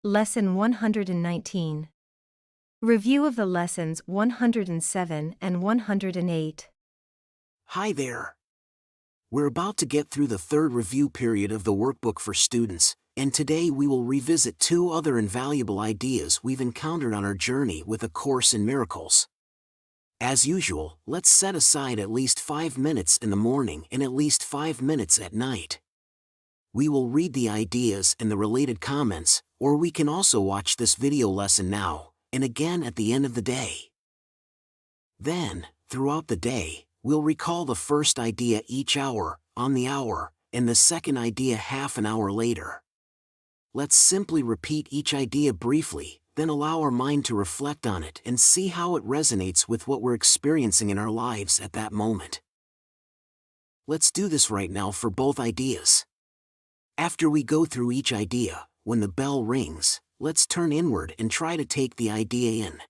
Lesson 119. Review of the lessons 107 and 108. Hi there. We're about to get through the third review period of the workbook for students, and today we will revisit two other invaluable ideas we've encountered on our journey with A Course in Miracles. As usual, let's set aside at least 5 minutes in the morning and at least 5 minutes at night. We will read the ideas and the related comments, or we can also watch this video lesson now, and again at the end of the day. Then, throughout the day, we'll recall the first idea each hour, on the hour, and the second idea half an hour later. Let's simply repeat each idea briefly, then allow our mind to reflect on it and see how it resonates with what we're experiencing in our lives at that moment. Let's do this right now for both ideas. After we go through each idea, when the bell rings, let's turn inward and try to take the idea in.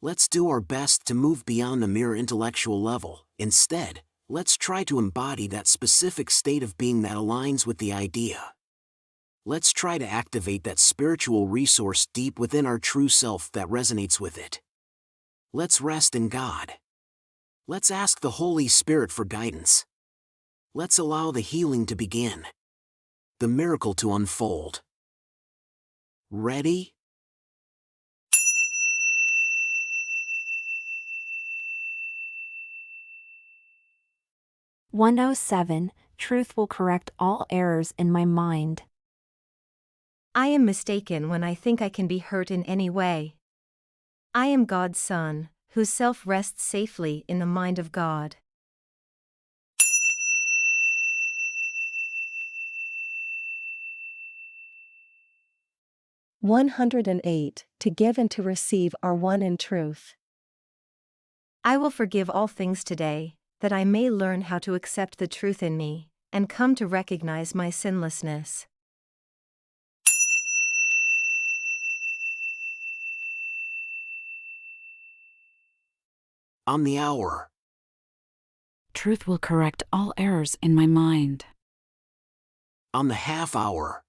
Let's do our best to move beyond the mere intellectual level. Instead, let's try to embody that specific state of being that aligns with the idea. Let's try to activate that spiritual resource deep within our true self that resonates with it. Let's rest in God. Let's ask the Holy Spirit for guidance. Let's allow the healing to begin. The miracle to unfold. Ready? (107) Truth will correct all errors in my mind. I am mistaken when I think I can be hurt in any way. I am God's son, whose self rests safely in the mind of God. 108. To give and to receive are one in truth. I will forgive all things today, that I may learn how to accept the truth in me, and come to recognize my sinlessness. On the hour. Truth will correct all errors in my mind. On the half hour.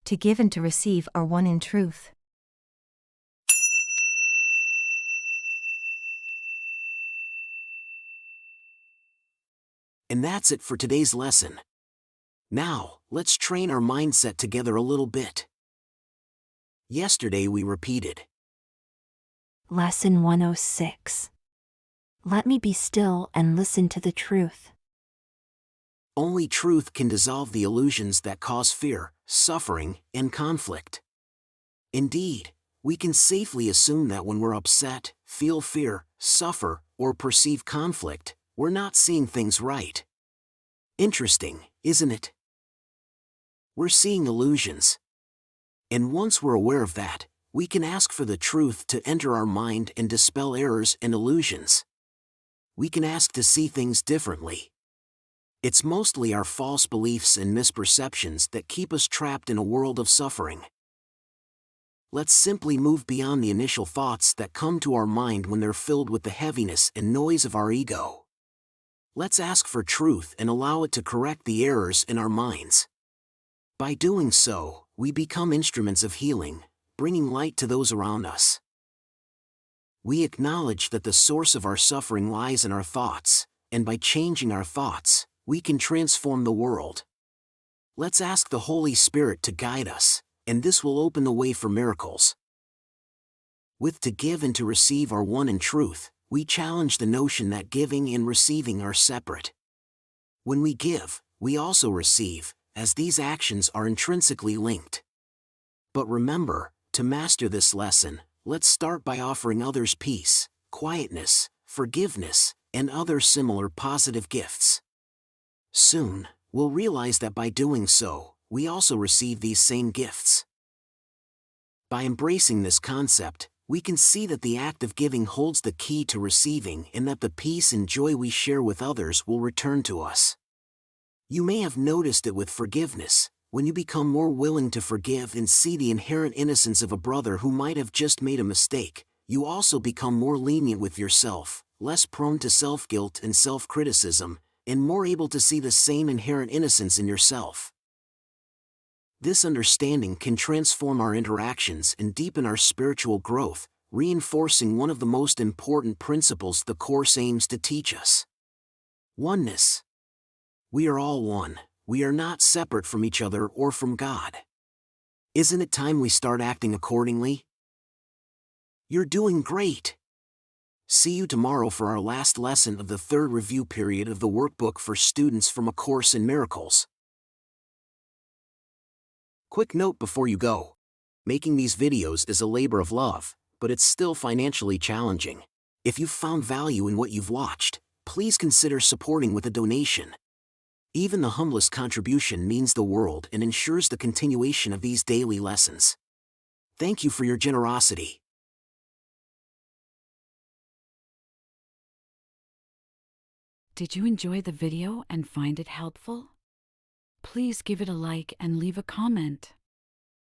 To give and to receive are one in truth. And that's it for today's lesson. Now, let's train our mindset together a little bit. Yesterday we repeated. Lesson 106. Let me be still and listen to the truth. Only truth can dissolve the illusions that cause fear, suffering, and conflict. Indeed, we can safely assume that when we're upset, feel fear, suffer, or perceive conflict, we're not seeing things right. Interesting, isn't it? We're seeing illusions. And once we're aware of that, we can ask for the truth to enter our mind and dispel errors and illusions. We can ask to see things differently. It's mostly our false beliefs and misperceptions that keep us trapped in a world of suffering. Let's simply move beyond the initial thoughts that come to our mind when they're filled with the heaviness and noise of our ego. Let's ask for truth and allow it to correct the errors in our minds. By doing so, we become instruments of healing, bringing light to those around us. We acknowledge that the source of our suffering lies in our thoughts, and by changing our thoughts, we can transform the world. Let's ask the Holy Spirit to guide us, and this will open the way for miracles. With to give and to receive are one in truth, we challenge the notion that giving and receiving are separate. When we give, we also receive, as these actions are intrinsically linked. But remember, to master this lesson, let's start by offering others peace, quietness, forgiveness, and other similar positive gifts. Soon, we'll realize that by doing so, we also receive these same gifts. By embracing this concept, we can see that the act of giving holds the key to receiving and that the peace and joy we share with others will return to us. You may have noticed it with forgiveness. When you become more willing to forgive and see the inherent innocence of a brother who might have just made a mistake, you also become more lenient with yourself, less prone to self-guilt and self-criticism, and more able to see the same inherent innocence in yourself. This understanding can transform our interactions and deepen our spiritual growth, reinforcing one of the most important principles the Course aims to teach us: oneness. We are all one. We are not separate from each other or from God. Isn't it time we start acting accordingly? You're doing great. See you tomorrow for our last lesson of the third review period of the workbook for students from A Course in Miracles. Quick note before you go. Making these videos is a labor of love, but it's still financially challenging. If you've found value in what you've watched, please consider supporting with a donation. Even the humblest contribution means the world and ensures the continuation of these daily lessons. Thank you for your generosity. Did you enjoy the video and find it helpful? Please give it a like and leave a comment.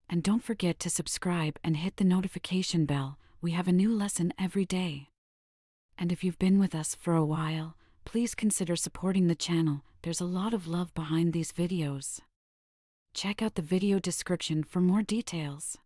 And don't forget to subscribe and hit the notification bell. We have a new lesson every day. And if you've been with us for a while, please consider supporting the channel. There's a lot of love behind these videos. Check out the video description for more details.